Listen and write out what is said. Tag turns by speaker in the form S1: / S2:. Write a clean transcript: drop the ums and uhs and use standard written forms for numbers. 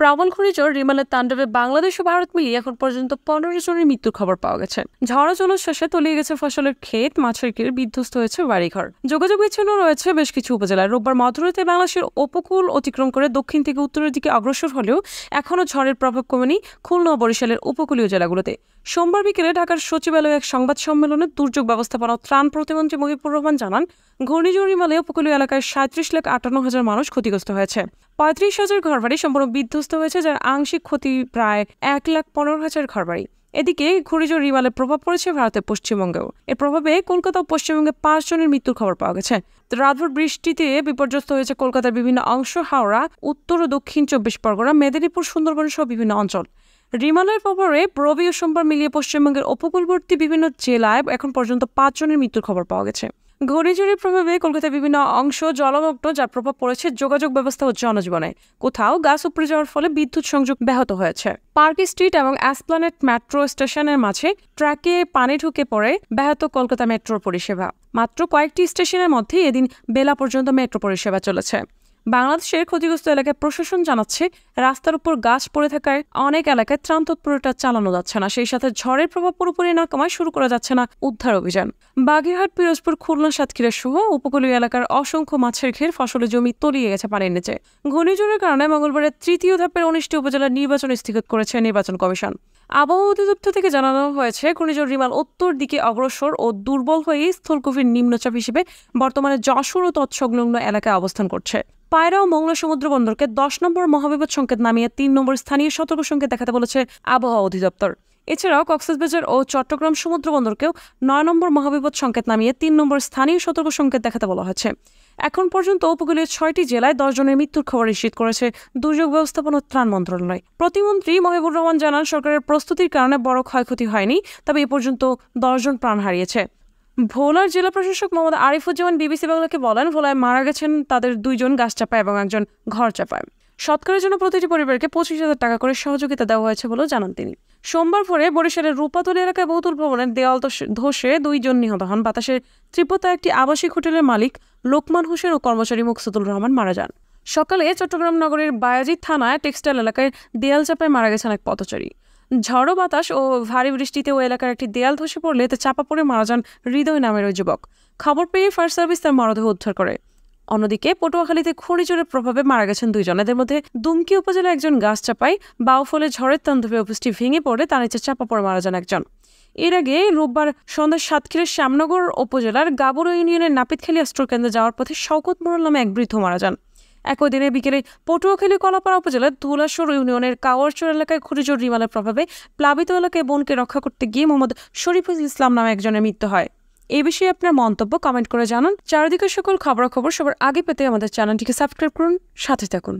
S1: প্রবল ঘূর্ণিঝড় রিমালের তাণ্ডবে বাংলাদেশ ও ভারত মিলিয়ে এখন পর্যন্ত 15 জনের মৃত্যুর খবর পাওয়া গেছে। ঝড় জলোচ্ছ্বাসে তলিয়ে গেছে ফসলের ক্ষেত, মাছের ক্ষেত, বিধ্বস্ত হয়েছে বাড়িঘর। যোগাযোগ বিচ্ছিন্ন রয়েছে বেশ কিছু উপজেলায়। রোববার মধ্যরাতে বাংলাদেশের উপকূল অতিক্রম করে দক্ষিণ থেকে উত্তরের দিকে অগ্রসর হলেও এখনও ঝড়ের প্রভাব কমেনি খুলনা ও বরিশালের উপকূলীয় জেলাগুলোতে। সোমবার বিকেলে ঢাকার সচিবালয়ে এক সংবাদ সম্মেলনে দুর্যোগ ব্যবস্থাপনা ও ত্রাণ প্রতিমন্ত্রী মহিবুর রহমান জানান, ঘূর্ণিঝড় রিমালে উপকূলীয় এলাকায় 37,58,000 মানুষ ক্ষতিগ্রস্ত হয়েছে। 35,000 ঘরবাড়ি সম্পূর্ণ বিধ্বস্ত হয়েছে, যার আংশিক ক্ষতি প্রায় 1,15,000 ঘরবাড়ি। এদিকে ঘূর্ণিঝড় রিমালের প্রভাব পড়েছে ভারতের পশ্চিমবঙ্গেও। এর প্রভাবে কলকাতা ও পশ্চিমবঙ্গে 5 জনের মৃত্যুর খবর পাওয়া গেছে। রাতভর বৃষ্টিতে বিপর্যস্ত হয়েছে কলকাতার বিভিন্ন অংশ, হাওড়া, উত্তর ও দক্ষিণ 24 পরগনা, মেদিনীপুর, সুন্দরবন সহ বিভিন্ন অঞ্চল। রিমালের প্রভাবে রবি ও সোমবার মিলিয়ে পশ্চিমবঙ্গের উপকূলবর্তী বিভিন্ন জেলায় এখন পর্যন্ত 5 জনের মৃত্যুর খবর পাওয়া গেছে। ঘূর্ণিঝড়ের প্রভাবে কলকাতার বিভিন্ন অংশ জলমগ্ন, যার প্রভাব পড়েছে যোগাযোগ ব্যবস্থা ও জনজীবনে। কোথাও গাছ উপড়ে যাওয়ার ফলে বিদ্যুৎ সংযোগ ব্যাহত হয়েছে। পার্ক স্ট্রিট এবং এসপ্ল্যানেড মেট্রো স্টেশনের মাঝে ট্র্যাকে পানি ঢুকে পড়ে ব্যাহত কলকাতা মেট্রোর পরিষেবা। মাত্র কয়েকটি স্টেশনের মধ্যে এদিন বেলা পর্যন্ত মেট্রো পরিষেবা চলেছে। বাংলাদেশের ক্ষতিগ্রস্ত এলাকায় প্রশাসন জানাচ্ছে, রাস্তার উপর গাছ পড়ে থাকায় অনেক এলাকায় ত্রাণ তৎপরতা চালানো যাচ্ছে না। সেই সাথে ঝড়ের প্রভাব পুরোপুরি না কমায় শুরু করা যাচ্ছে না উদ্ধার অভিযান। বাগেরহাট, পিরোজপুর, খুলনা, সাতক্ষীরা সহ উপকূলীয় এলাকার অসংখ্য মাছের ঘের, ফসলের জমি তলিয়ে গেছে পানির নিচে। ঘূর্ণিঝড়ের কারণে মঙ্গলবারের তৃতীয় ধাপের 19টি উপজেলার নির্বাচন স্থগিত করেছে নির্বাচন কমিশন। আবহাওয়া অধিদপ্তর থেকে জানানো হয়েছে, ঘূর্ণিঝড় রিমাল উত্তর দিকে অগ্রসর ও দুর্বল হয়ে স্থলগভীর নিম্নচাপ হিসেবে বর্তমানে যশোর ও তৎসংলগ্ন এলাকায় অবস্থান করছে। পায়রা ও মংলা সমুদ্র বন্দরকে 10 নম্বর মহাবিপদ সংকেত নামিয়ে 3 নম্বর স্থানীয় সতর্ক সংকেত দেখাতে বলেছে আবহাওয়া অধিদপ্তর। এছাড়াও কক্সবাজার ও চট্টগ্রাম সমুদ্র বন্দরকেও 9 নম্বর মহাবিপদ সংকেত নামিয়ে 3 নম্বর স্থানীয় সতর্ক সংকেত দেখাতে বলা হয়েছে। এখন পর্যন্ত উপকূলীয় 6টি জেলায় 10 জনের মৃত্যুর খবর নিশ্চিত করেছে দুর্যোগ ব্যবস্থাপনা ও ত্রাণ মন্ত্রণালয়। প্রতিমন্ত্রী মহিবুর রহমান জানান, সরকারের প্রস্তুতির কারণে বড় ক্ষয়ক্ষতি হয়নি, তবে এ পর্যন্ত 10 জন প্রাণ হারিয়েছে। ভোলার জেলা প্রশাসক মোহাম্মদ আরিফুজ্জামান বিবিসি বাংলাকে বলেন, ভোলায় মারা গেছেন তাদের 2 জন গাছ চাপায় এবং 1 জন ঘর চাপায়। সৎকারের জন্য প্রতিটি পরিবারকে 25,000 টাকা করে সহযোগিতা দেওয়া হয়েছে বলেও জানান তিনি। সোমবার ভোরে বরিশালের রূপাতলী এলাকায় বহুতল ভবনের দেওয়াল ধসে 2 জন নিহত হন। বাতাসের তীব্রতায় একটি আবাসিক হোটেলের মালিক লোকমান হোসেন ও কর্মচারী মুকসুদুল রহমান মারা যান। সকালে চট্টগ্রাম নগরের বায়াজিদ থানায় টেক্সটাইল এলাকায় দেয়াল চাপায় মারা গেছেন এক পথচারী। ঝড়ো বাতাস ও ভারী বৃষ্টিতে ওই এলাকার একটি দেয়াল ধসে পড়লে এতে চাপা পড়ে মারা যান হৃদয় নামের ওই যুবক। খবর পেয়ে ফায়ার সার্ভিস তার মরদেহ উদ্ধার করে। অন্যদিকে পটুয়াখালীতে ঘূর্ণিঝড়ের প্রভাবে মারা গেছেন 2 জন। এদের মধ্যে দুমকি উপজেলায় একজন গাছ চাপায় বাউফলে ঝড়ের তাণ্ডবে অফিসটি ভেঙে পড়ে তার নিচে চাপা পড়ে মারা যান একজন। এর আগে রোববার সন্ধ্যায় সাতক্ষীরার শ্যামনগর উপজেলার গাবুরা ইউনিয়নের নাপিতখালী আশ্রয় কেন্দ্রে যাওয়ার পথে শওকত মোড়ল নামে এক বৃদ্ধ মারা যান। একই দিনে বিকেলে পটুয়াখালী কলাপাড়া উপজেলার ধুলাশোর ইউনিয়নের কাওয়ারচর এলাকায় ঘূর্ণিঝড় রিমালের প্রভাবে প্লাবিত এলাকায় বোনকে রক্ষা করতে গিয়ে মোহাম্মদ শরীফুল ইসলাম নামে একজনের মৃত্যু হয়। এই বিষয়ে আপনার মন্তব্য কমেন্ট করে জানান। চারিদিকে সকল খবরাখবর সবার আগে পেতে আমাদের চ্যানেলটিকে সাবস্ক্রাইব করুন, সাথে থাকুন।